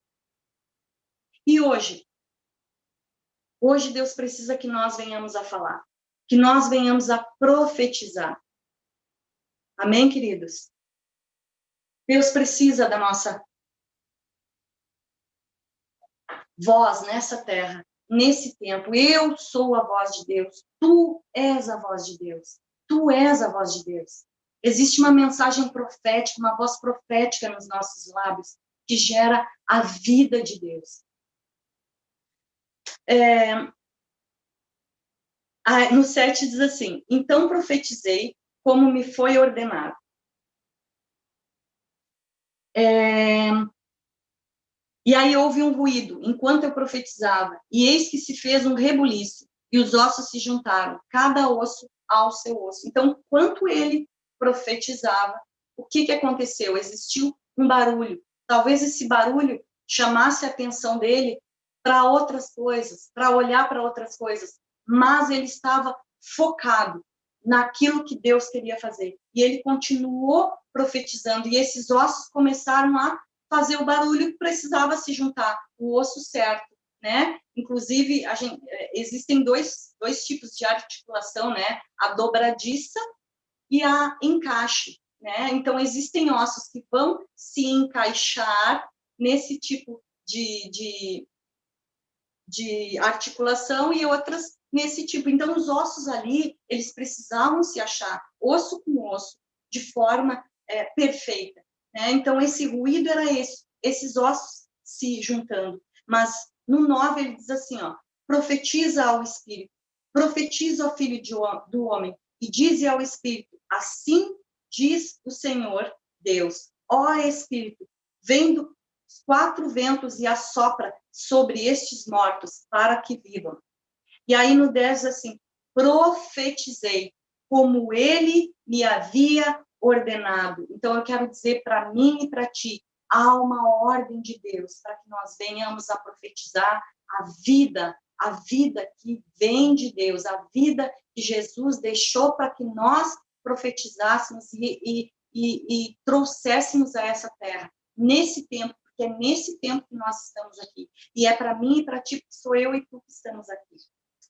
E hoje Deus precisa que nós venhamos a falar, que nós venhamos a profetizar. Amém, queridos? Deus precisa da nossa voz nessa terra, nesse tempo. Eu sou a voz de Deus. Tu és a voz de Deus. Tu és a voz de Deus. Existe uma mensagem profética, uma voz profética nos nossos lábios, que gera a vida de Deus. No 7 diz assim: então profetizei como me foi ordenado. E aí houve um ruído, enquanto eu profetizava, e eis que se fez um rebuliço, e os ossos se juntaram, cada osso ao seu osso. Então, enquanto ele profetizava, o que aconteceu? Existiu um barulho. Talvez esse barulho chamasse a atenção dele para outras coisas, para olhar para outras coisas, mas ele estava focado naquilo que Deus queria fazer. E ele continuou profetizando, e esses ossos começaram a fazer o barulho que precisava se juntar, o osso certo, né? Inclusive, existem dois tipos de articulação, né? A dobradiça e a encaixe, né? Então, existem ossos que vão se encaixar nesse tipo de articulação e outras nesse tipo. Então, os ossos ali, eles precisavam se achar, osso com osso, de forma perfeita. Né? Então, esse ruído era esses ossos se juntando. Mas, no 9, ele diz assim, ó, profetiza ao Espírito, profetiza ao Filho do Homem, e dize ao Espírito, assim diz o Senhor Deus, ó Espírito, vem dos 4 ventos e assopra sobre estes mortos, para que vivam. E aí, no 10, assim, profetizei, como ele me havia ordenado. Então, eu quero dizer para mim e para ti, há uma ordem de Deus para que nós venhamos a profetizar a vida que vem de Deus, a vida que Jesus deixou para que nós profetizássemos e trouxéssemos a essa terra, nesse tempo, porque é nesse tempo que nós estamos aqui. E é para mim e para ti, que sou eu e tu que estamos aqui.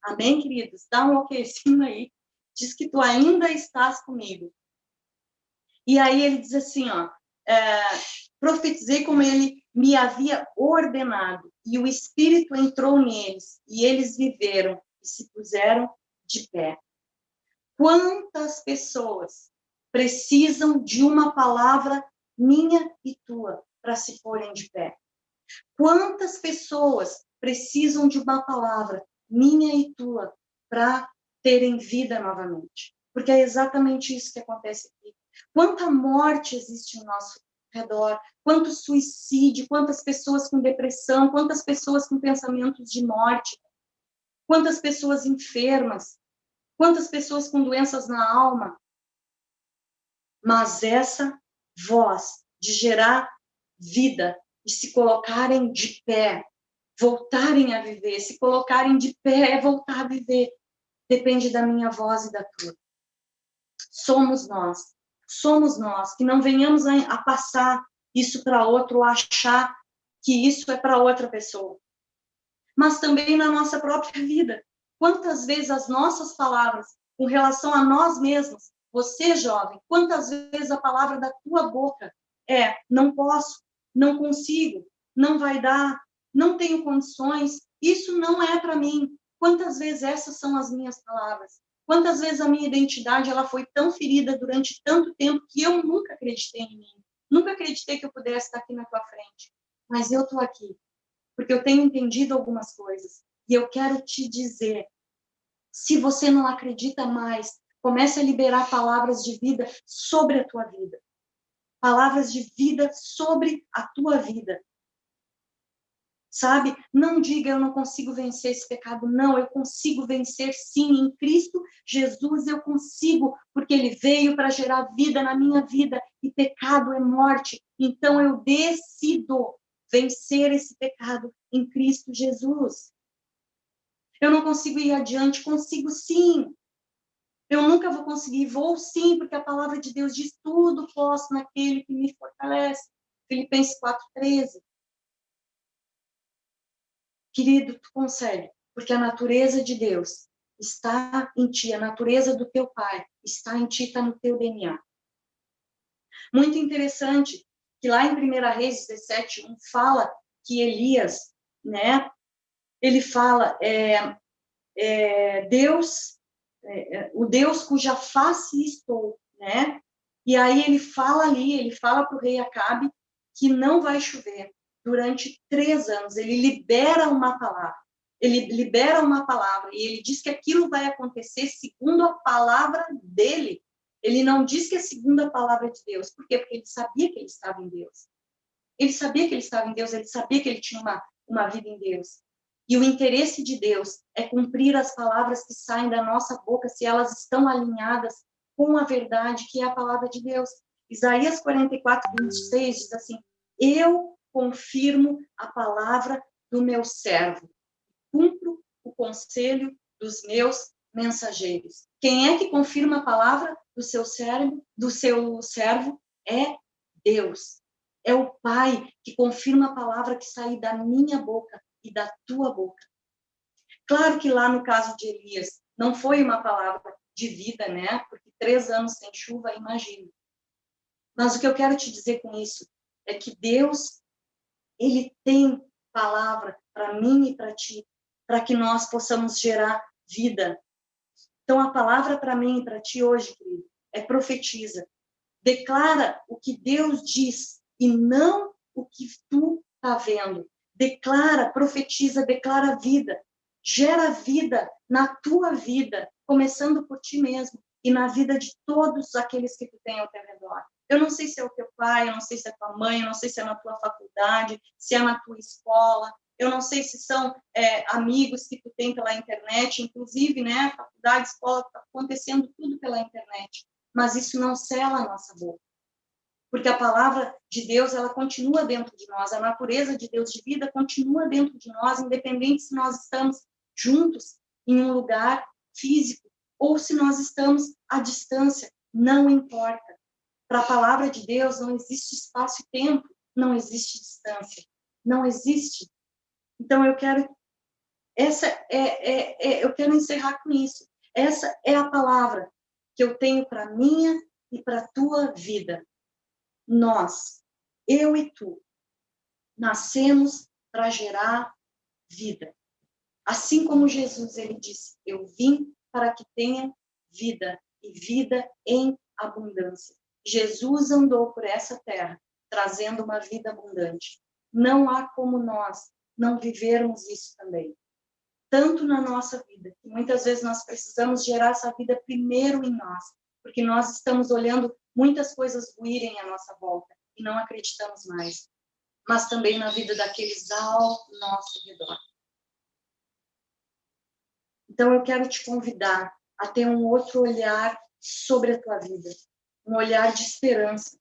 Amém, queridos? Dá um okzinho aí. Diz que tu ainda estás comigo. E aí ele diz assim, ó, profetizei como ele me havia ordenado, e o Espírito entrou neles, e eles viveram e se puseram de pé. Quantas pessoas precisam de uma palavra minha e tua para se porem de pé? Quantas pessoas precisam de uma palavra minha e tua para terem vida novamente? Porque é exatamente isso que acontece aqui. Quanta morte existe ao nosso redor, quanto suicídio, quantas pessoas com depressão, quantas pessoas com pensamentos de morte, quantas pessoas enfermas, quantas pessoas com doenças na alma. Mas essa voz de gerar vida e se colocarem de pé, voltarem a viver, se colocarem de pé é voltar a viver, depende da minha voz e da tua. Somos nós, que não venhamos a passar isso para outro, ou achar que isso é para outra pessoa. Mas também na nossa própria vida. Quantas vezes as nossas palavras, com relação a nós mesmos, você, jovem, quantas vezes a palavra da tua boca é: não posso, não consigo, não vai dar, não tenho condições, isso não é para mim. Quantas vezes essas são as minhas palavras? Quantas vezes a minha identidade ela foi tão ferida durante tanto tempo que eu nunca acreditei em mim. Nunca acreditei que eu pudesse estar aqui na tua frente. Mas eu estou aqui, porque eu tenho entendido algumas coisas. E eu quero te dizer, se você não acredita mais, comece a liberar palavras de vida sobre a tua vida. Palavras de vida sobre a tua vida. Sabe? Não diga, eu não consigo vencer esse pecado. Não, eu consigo vencer sim. Em Cristo Jesus eu consigo, porque Ele veio para gerar vida na minha vida. E pecado é morte. Então eu decido vencer esse pecado em Cristo Jesus. Eu não consigo ir adiante, consigo sim. Eu nunca vou conseguir, vou sim, porque a palavra de Deus diz: tudo posso naquele que me fortalece. Filipenses 4:13. Querido, tu consegue, porque a natureza de Deus está em ti, a natureza do teu Pai está em ti, está no teu DNA. Muito interessante que lá em 1 Reis 17:1 fala que Elias, né, ele fala, Deus, o Deus cuja face estou, né? E aí ele fala para o rei Acabe que não vai chover durante 3 anos. Ele libera uma palavra. E ele diz que aquilo vai acontecer segundo a palavra dele. Ele não diz que é segundo a palavra de Deus. Por quê? Porque ele sabia que ele estava em Deus. Ele sabia que ele estava em Deus, ele sabia que ele tinha uma vida em Deus. E o interesse de Deus é cumprir as palavras que saem da nossa boca, se elas estão alinhadas com a verdade, que é a palavra de Deus. Isaías 44, 26 diz assim: eu confirmo a palavra do meu servo, cumpro o conselho dos meus mensageiros. Quem é que confirma a palavra do seu servo? É Deus. É o Pai que confirma a palavra que sai da minha boca e da tua boca. Claro que lá no caso de Elias, não foi uma palavra de vida, né? Porque 3 anos sem chuva, imagina. Mas o que eu quero te dizer com isso é que Deus, ele tem palavra para mim e para ti, para que nós possamos gerar vida. Então, a palavra para mim e para ti hoje, querido, é profetiza. Declara o que Deus diz e não o que tu está vendo. Declara, profetiza, declara vida. Gera vida na tua vida, começando por ti mesmo e na vida de todos aqueles que tu tem ao teu redor. Eu não sei se é o teu pai, eu não sei se é a tua mãe, eu não sei se é na tua faculdade, se é na tua escola, eu não sei se são amigos que tu tem pela internet, inclusive, né, faculdade, escola, está acontecendo tudo pela internet, mas isso não sela a nossa boca. Porque a palavra de Deus, ela continua dentro de nós, a natureza de Deus de vida continua dentro de nós, independente se nós estamos juntos em um lugar físico ou se nós estamos à distância, não importa. Para a palavra de Deus não existe espaço e tempo, não existe distância, não existe. Então eu quero eu quero encerrar com isso. Essa é a palavra que eu tenho para minha e para a tua vida. Nós, eu e tu, nascemos para gerar vida. Assim como Jesus, ele disse, eu vim para que tenha vida, e vida em abundância. Jesus andou por essa terra, trazendo uma vida abundante. Não há como nós não vivermos isso também. Tanto na nossa vida, que muitas vezes nós precisamos gerar essa vida primeiro em nós, porque nós estamos olhando muitas coisas ruírem à nossa volta e não acreditamos mais, mas também na vida daqueles ao nosso redor. Então eu quero te convidar a ter um outro olhar sobre a tua vida, um olhar de esperança,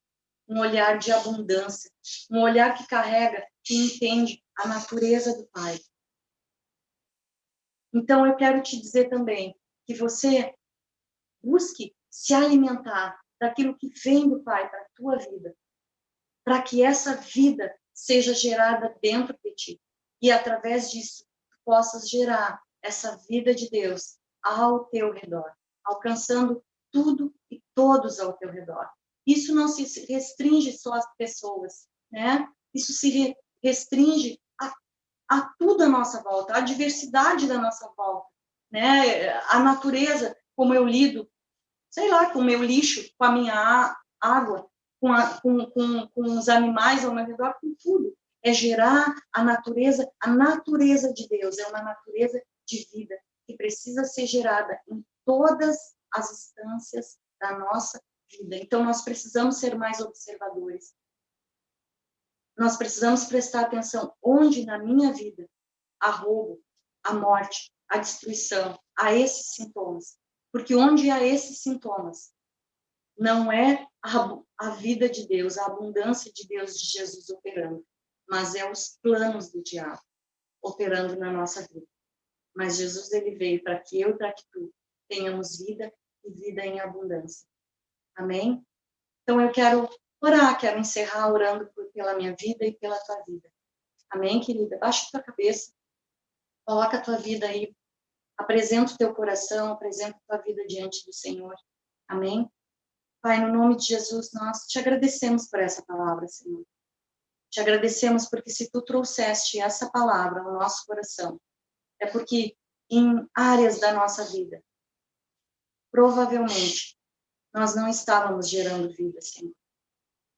um olhar de abundância, um olhar que carrega e entende a natureza do Pai. Então eu quero te dizer também que você busque se alimentar daquilo que vem do Pai para a tua vida, para que essa vida seja gerada dentro de ti e através disso tu possas gerar essa vida de Deus ao teu redor, alcançando tudo e todos ao teu redor. Isso não se restringe só às pessoas, né? Isso se restringe a tudo à nossa volta, a diversidade da nossa volta, né? A natureza, como eu lido, sei lá, com o meu lixo, com a minha água, com os animais ao meu redor, com tudo. É gerar a natureza de Deus, é uma natureza de vida que precisa ser gerada em todas as instâncias da nossa vida. Então, nós precisamos ser mais observadores. Nós precisamos prestar atenção onde na minha vida há roubo, a morte, a destruição, há esses sintomas. Porque onde há esses sintomas, não é a vida de Deus, a abundância de Deus, de Jesus operando, mas é os planos do diabo operando na nossa vida. Mas Jesus, ele veio para que eu e para que tu tenhamos vida e vida em abundância. Amém? Então eu quero orar, quero encerrar orando pela minha vida e pela tua vida. Amém, querida? Baixa a tua cabeça, coloca a tua vida aí, apresenta o teu coração, apresenta a tua vida diante do Senhor. Amém? Pai, no nome de Jesus, nós te agradecemos por essa palavra, Senhor. Te agradecemos porque se tu trouxeste essa palavra ao nosso coração, é porque em áreas da nossa vida, provavelmente, nós não estávamos gerando vida, Senhor.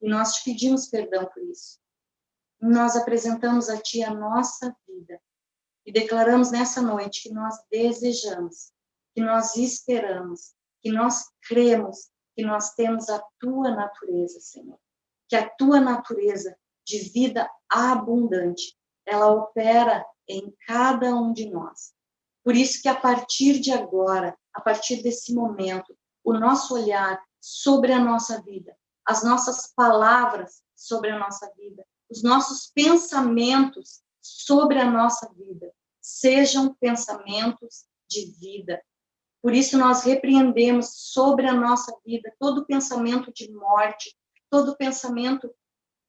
E nós te pedimos perdão por isso. E nós apresentamos a Ti a nossa vida. E declaramos nessa noite que nós desejamos, que nós esperamos, que nós cremos, que nós temos a Tua natureza, Senhor. Que a Tua natureza de vida abundante, ela opera em cada um de nós. Por isso que a partir de agora, a partir desse momento, o nosso olhar sobre a nossa vida, as nossas palavras sobre a nossa vida, os nossos pensamentos sobre a nossa vida, sejam pensamentos de vida. Por isso nós repreendemos sobre a nossa vida todo pensamento de morte, todo pensamento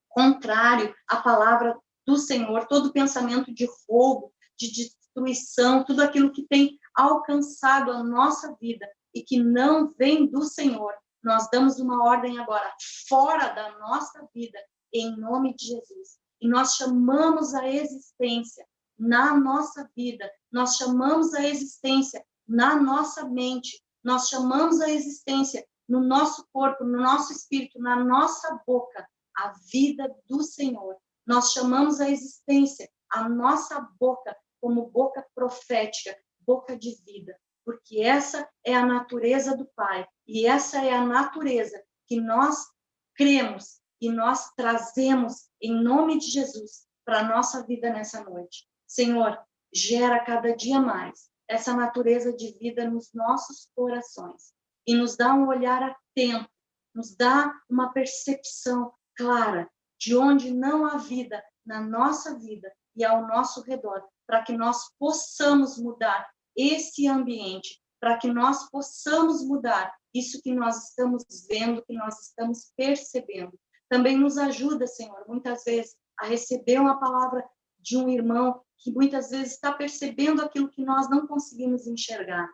contrário à palavra do Senhor, todo pensamento de roubo, de destruição, tudo aquilo que tem alcançado a nossa vida e que não vem do Senhor. Nós damos uma ordem agora, fora da nossa vida, em nome de Jesus. E nós chamamos a existência na nossa vida, nós chamamos a existência na nossa mente, nós chamamos a existência no nosso corpo, no nosso espírito, na nossa boca, a vida do Senhor. Nós chamamos a existência, a nossa boca, como boca profética, boca de vida, porque essa é a natureza do Pai, e essa é a natureza que nós cremos e nós trazemos em nome de Jesus para a nossa vida nessa noite. Senhor, gera cada dia mais essa natureza de vida nos nossos corações e nos dá um olhar atento, nos dá uma percepção clara de onde não há vida na nossa vida e ao nosso redor, para que nós possamos mudar esse ambiente, para que nós possamos mudar isso que nós estamos vendo, que nós estamos percebendo. Também nos ajuda, Senhor, muitas vezes, a receber uma palavra de um irmão que muitas vezes está percebendo aquilo que nós não conseguimos enxergar.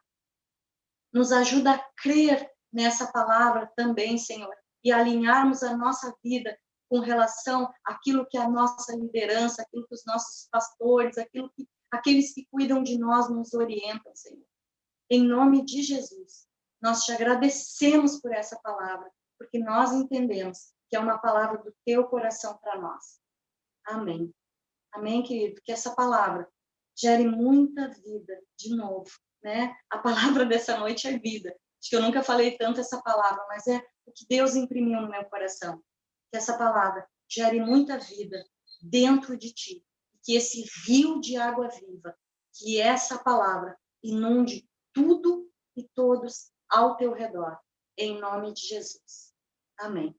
Nos ajuda a crer nessa palavra também, Senhor, e alinharmos a nossa vida com relação àquilo que a nossa liderança, aquilo que os nossos pastores, aqueles que cuidam de nós nos orientam, Senhor. Em nome de Jesus, nós te agradecemos por essa palavra, porque nós entendemos que é uma palavra do teu coração para nós. Amém. Amém, querido? Que essa palavra gere muita vida de novo, né? A palavra dessa noite é vida. Acho que eu nunca falei tanto essa palavra, mas é o que Deus imprimiu no meu coração. Que essa palavra gere muita vida dentro de ti. Que esse rio de água viva, que essa palavra inunde tudo e todos ao teu redor. Em nome de Jesus. Amém.